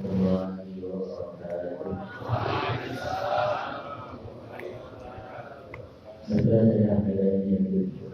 warahmatullahi wabarakatuh. Sebenarnya bedanya bersyukur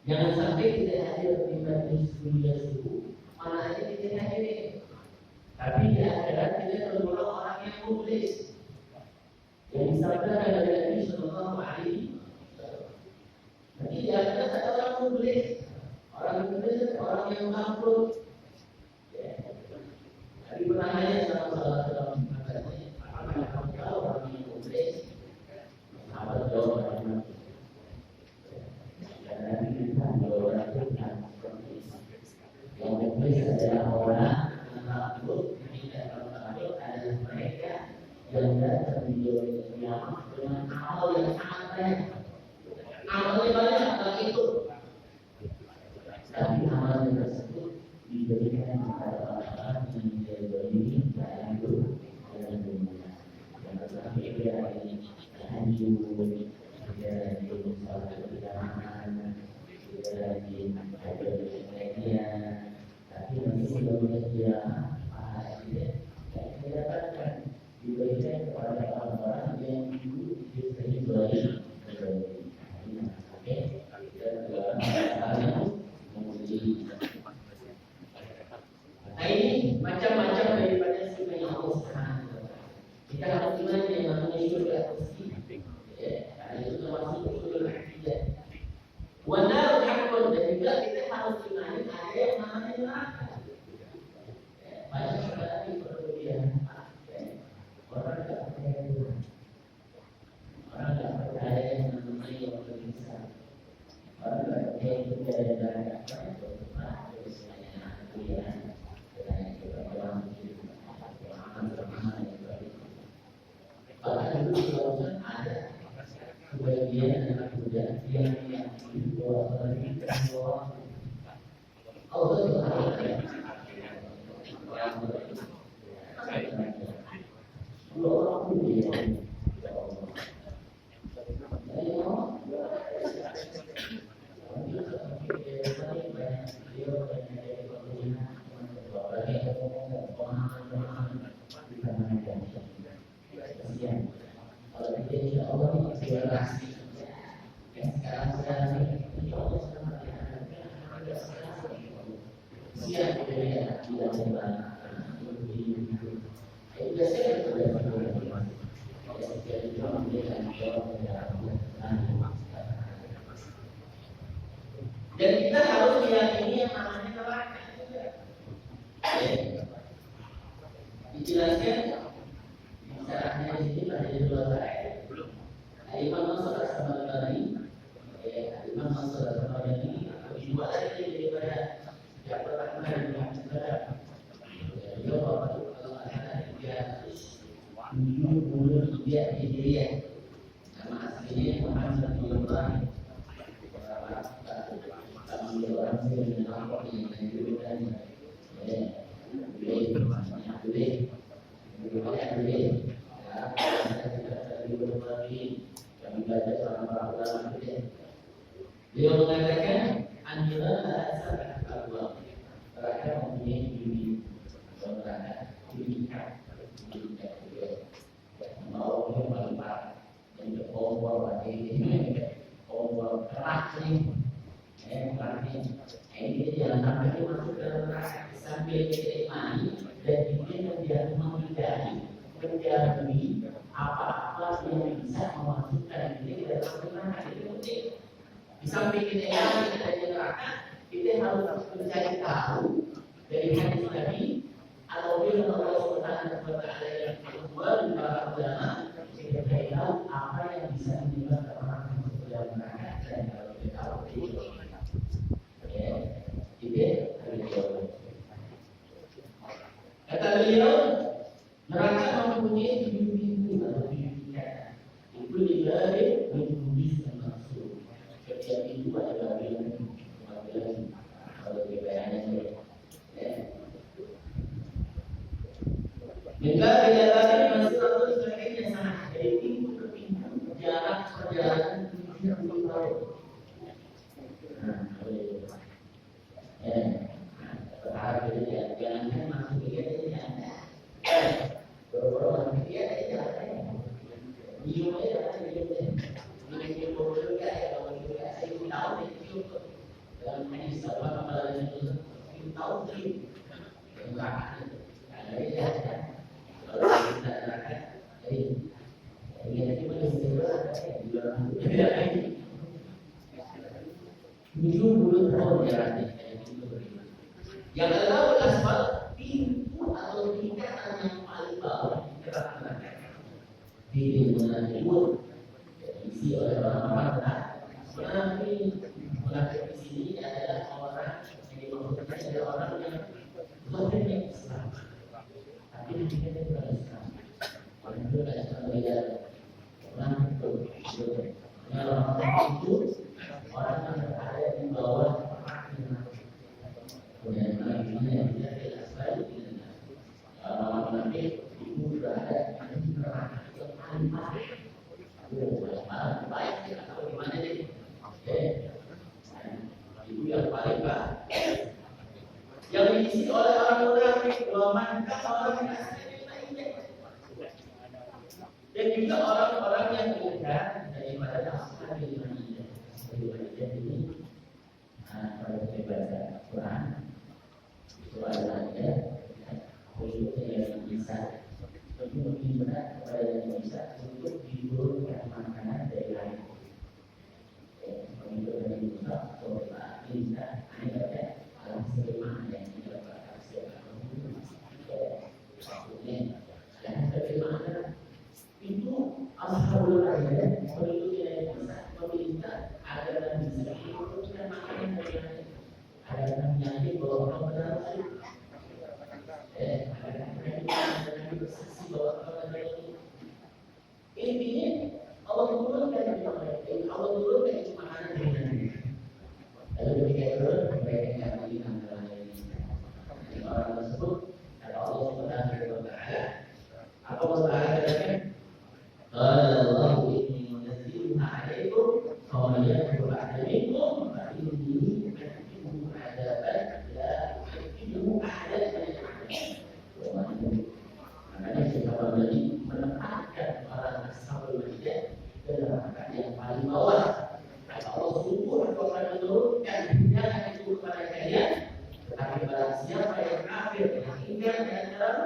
Jangan sampai tidak hadir di majelis kuliah subuh, mana aja kita hadir. Tapi di akhirat kita tergolong orang yang muflis. Yang disabdakan oleh Nabi Sallallahu Alaihi Wasallam. Nanti di akhirat ada orang muflis, orang muflis, orang yang bangkrut. Tapi pernah nanya sama salah seorang katanya, apakah kamu tahu orang yang muflis? Apa jawabannya? Karena kita jawaban itu kan seperti yang muflis adalah orang yang bangkrut, tidak bangkrut adalah mereka yang datang di dunia kiamat dengan amal yang sangat banyak. Amalnya banyak, tak itu. Tapi amal tersebut diberikan kepada orang-orang yang diberi bantu dalam dunia. Yang pertama dia ini tahajud, dia ini salat berjamaah, dia ini ada media. Tapi masih belum dia dia dapatkan diberikan kepada orang-orang yang dulu diberi. Oke, nah ini macam-macam daripada sifat Allah Subhanahu wa Ta'ala. Kita harus iman yang namanya syurga pasti. Itu termasuk syurga akidah. Wanar hakun, dan juga kita harus imani ada yang namanya neraka. Banyak sekali perbedaan. Orang tidak percaya Tuhan. Orang tidak percaya yang namanya yang berbisa. Orang tidak percaya itu ada neraka. Bahkan dulu kalau ada sebagian anak muda yang dibawa lagi Allah itu orang muda kalau kita insya Allah ini aspirasi yang sekarang insya Allah siap kita ya tidak coba biasanya dan kita harus meyakini yang namanya neraka. Dijelaskan caranya di sini pada dua ayat. Imam Nasr As-Samarqandi, Imam Nasr As-Samarqandi dua ayat daripada yang pertama yang kedua. Beliau kalau ada 373 Hijriah. Nama aslinya Muhammad bin Ibrahim. Kami orang yang nampak yang dijurukan beliau mengatakan anjuran asal Allah mereka mempunyai diri mereka dirikan mau melipat dan berkompor ini kompor keras ini ini jangan sampai masuk dalam neraka sambil kita imani dan kita menjadi apa-apa yang bisa memasukkan diri ke dalam neraka itu penting. Di samping kita imani adanya neraka, kita harus mencari tahu dari hadis Nabi atau firman Allah Subhanahu wa Ta'ala yang kedua di para ulama kita tahu apa yang bisa menyebabkan orang masuk ke dalam neraka dan kalau kita tahu itu kata beliau neraka mempunyai 7 pintu atau 7 tingkatan. Itu dibagi menjadi termasuk setiap pintu ada bagian kalau bedanya Bila tadi masih terus sebagainya sangat dari pintu ke pintu jarak perjalanan 70 tahun. Berharap jadi jangan masuk dia jadi anda. Berapa dia minum aja minum deh. Minum juga ya kalau juga saya tahu itu tahu sih. Enggak ada ya. Kalau kita ada jadi ini juga belum tahu jalannya. Yang kedua aspal pintu atau tingkatan yang paling bawah di lingkungan timur diisi oleh orang-orang menanti di sini adalah orang yang dimaksudkan adalah orang yang bukan yang Islam, tapi dia bukan Islam. Orang itu adalah Islam beda. Orang itu orang yang berada di bawah kemudian yang dia tidak sekali orang munafik itu berada di neraka yang paling baik atau gimana nih? Itu yang paling baik. Yang diisi oleh orang munafik memanfaatkan orang yang dan juga orang-orang yang bukan daripada asal ilmiah. Jadi ini pada ibadah Quran itu adalah khususnya yang bisa lebih berat kepada yang bisa untuk diburukkan makanan dari lain. Untuk dari Musa atau bisa hanya dalam sebagaimana yang tidak berhasil. Maksudnya dan bagaimana itu ashabul ayat penduduk yang bisa meminta agar bisa diburukkan makanan dari lain. Agar menyakit bahwa orang benar intinya Allah turunkan Allah turunkan cuma makanan dari lalu ketika turun mereka yang melihat orang tersebut kata Allah Subhanahu wa taala apa Allah katakan Allah ini menjadikan alaikum qawlan ba'da minkum fa inni ada la ilmu ada makanya kita tadi menempatkan orang ashabul majid dalam keadaan yang paling bawah. Kata Allah sungguh aku akan menurunkan hidangan itu kepada kalian, tetapi barang siapa yang kafir yang ingkar dan dalam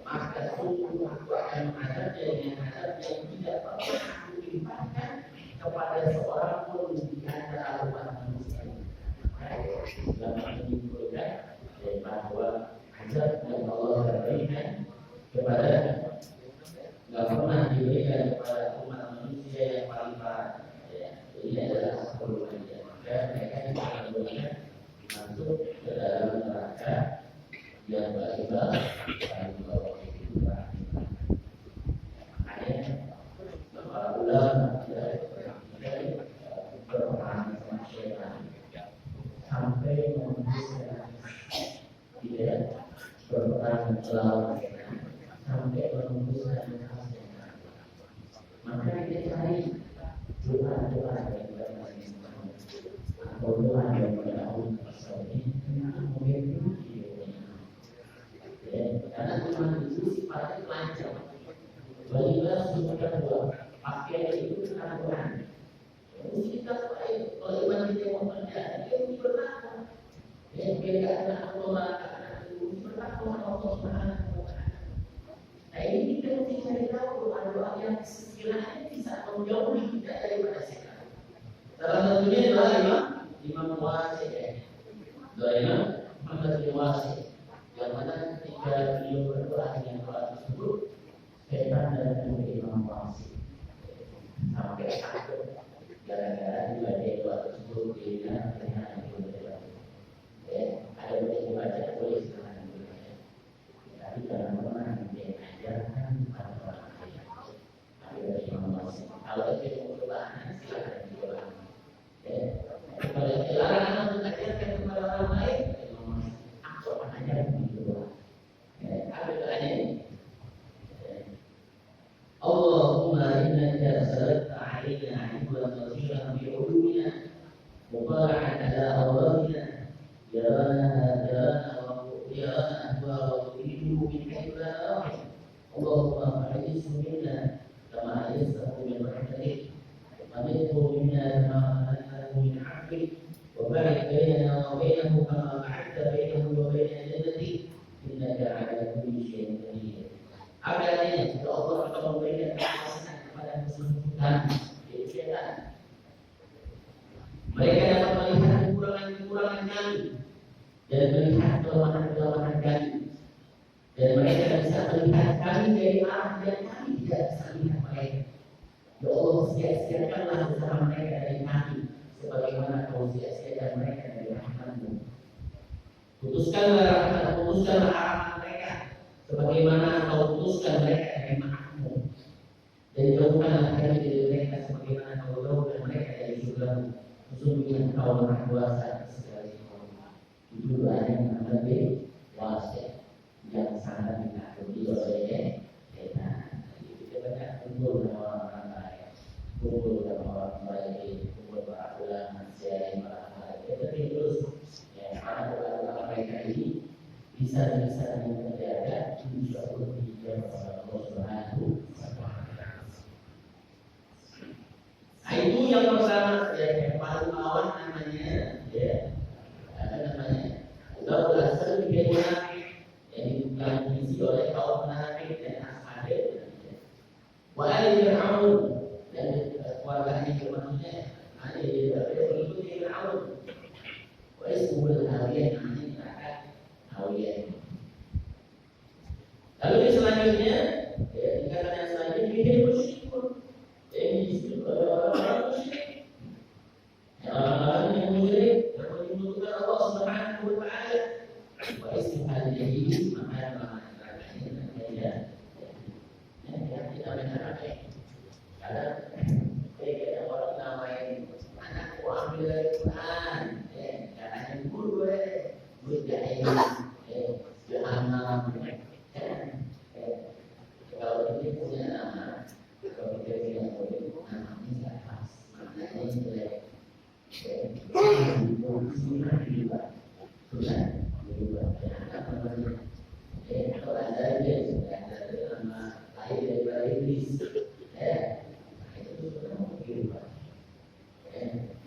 maka sungguh aku akan menghadapnya dengan azab yang tidak pernah aku timpakan kepada seorang pun di antara umat manusia. Dalam menyimpulkan bahwa azab yang Allah berikan kepada nggak pernah diberikan kepada umat manusia yang paling parah. Ini adalah sepuluh aja. Dan mereka juga akan diberikan masuk ke dalam neraka yang beribadah dan bawah itu. Makanya para ulama dari berperang sama syaitan sampai menembuskan tidak berperang melawan sampai menembuskan khasnya. Maka kita cari doa-doa yang berbasis atau doa yang berdaun ini mungkin karena cuma itu sifatnya lancar. Bagaimana sebenarnya doa pakaian itu Al-Quran. Kita kalau iman kita mau kerja, dia bertakwa. Yang beda Allah bertakwa Allah Subhanahu wa taala. Nah ini kita mesti cari tahu doa-doa yang sekiranya bisa menjauhi kita daripada setan. Salah satunya adalah Imam Wasik. Doa Imam Muhammad bin Wasik. Yang mana ketika beliau berdoa dengan doa tersebut, setan datang ke Imam Wasik sampai takut gara-gara dibaca doa tersebut dia ternyata ada yang baca boleh silahkan dibaca. Tapi jangan pernah diajarkan pada orang lain. Tapi dari Imam Wasik kalau itu perubahan silahkan dibaca. Kalau dilarang untuk diajarkan kepada orang lain, Imam Wasik aku akan ajarkan itu. Apa doanya? Allahumma innaka sallaita alaina 'ilman katsiran bi 'ulumina mubara'an 'ala awradina يرانا ويريده من حيث لا نرى اللهم فعجزه منا كما عجزته من رحمتك ومنه منا كما منعه من عفوك وبعد بيننا وبينه كما بعدت بين dan melihat kelemahan-kelemahan kami, dan mereka bisa melihat kami dari arah yang kami tidak bisa lihat mereka. Ya Allah, sia-siakanlah usaha mereka dari kami, sebagaimana Kau sia-siakan mereka dari rahmat-Mu. Putuskanlah arah mereka, sebagaimana Kau putuskan mereka dari maaf-Mu. Dan jauhkanlah kami dari mereka, sebagaimana Kau jauhkan mereka dari surga-Mu. Sesungguhnya Kau Maha Kuasa segala sesuatu. Itu doa yang lebih wasiat yang sangat dikagumi oleh kita. Kita banyak kumpul dengan orang baik, kumpul dengan orang baik, kumpul para ulama, siaran para baik. Tetapi terus para ulama mereka ini bisa menjaga insya Allah di dalam Allah Subhanahu wa Ta'ala. Itu yang pertama yang paling bawah namanya Bab asal dia munafik yang diisi oleh kaum munafik dan ashabil. Wa ali Fir'aun dan keluarganya maksudnya ada di dalam Fir'aun. Wa ismul Hawiyah namanya neraka Hawiyah. Lalu yang selanjutnya dikatakan yang selanjutnya dia musyrikun. Jadi di situ orang musyrik. Orang yang musyrik yang menyebutkan Allah Subhanahu wa Ta'ala. Wa ismu al-jahil maka namanya kita benar karena ada orang namain anakku ambil dari Quran katanya guru jahil jahanam kalau ini punya nama kalau kita tidak boleh namanya tidak pas maknanya jelek susah kalau ada dia nama lahir dari iblis itu sudah mungkin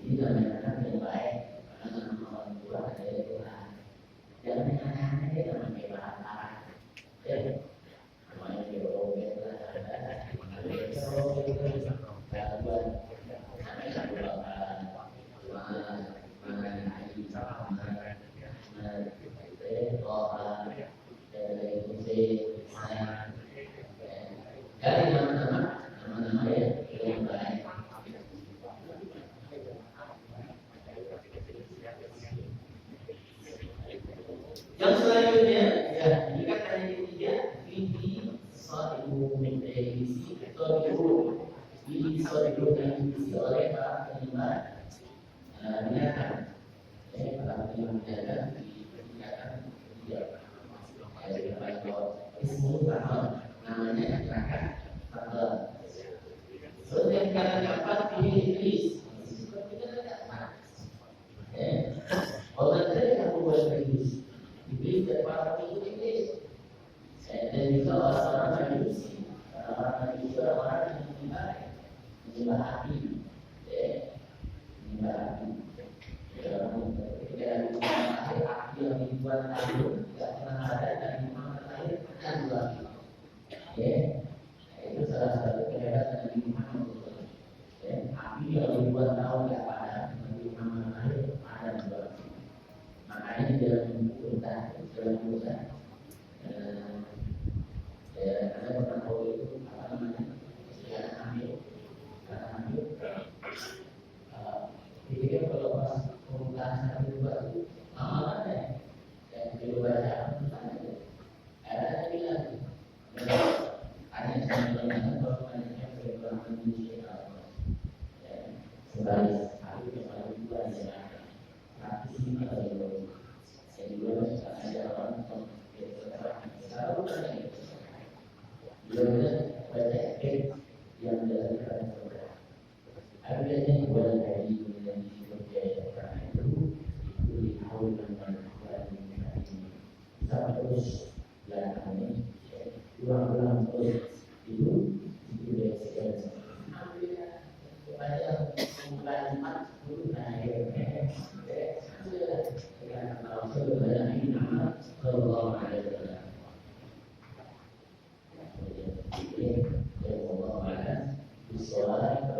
ini namanya anak yang baik karena nama orang tua dari Tuhan jangan anak-anak dia namanya bahan namanya biologi dari nama-nama yang baik. Yang selanjutnya dikatakan yang ketiga ini satu isi yang diisi oleh para penyembah binatang. Para penyembah binatang dikatakan tidak. Ismu Rahman namanya neraka Rahman. Terus yang keempat ini iblis. Orang tadi yang membuat iblis dan para pengikut iblis. Dan juga orang-orang manusia, orang-orang manusia, orang yang menyembah api, menyembah api. Ketika api yang dibuat tahun tidak pernah ada dan Muhammad lahir dan dua. Itu salah satu kehebatan Nabi Muhammad. Api yang dibuat tahun tidak ada, Nabi Muhammad lahir ada dua. Makanya dalam Quran ada pernah tahu itu apa namanya? Sejarah hamil. Jadi kalau pas pembukaan satu baru amalan dan kedua baca ada bilang ada yang menanyakan bahwa banyak perbuatan manusia sebagai aku kepada dua yang tapi ini adalah jadi dua ada orang yang selalu bertanya bila baca yang dilakukan adanya bulan hari yang dikerjakan itu tahun sama terus belakangnya ulang terus itu dari sekian kepada bulan 40 ini nama Sallallahu Alaihi Wasallam. Jadi Allah Taala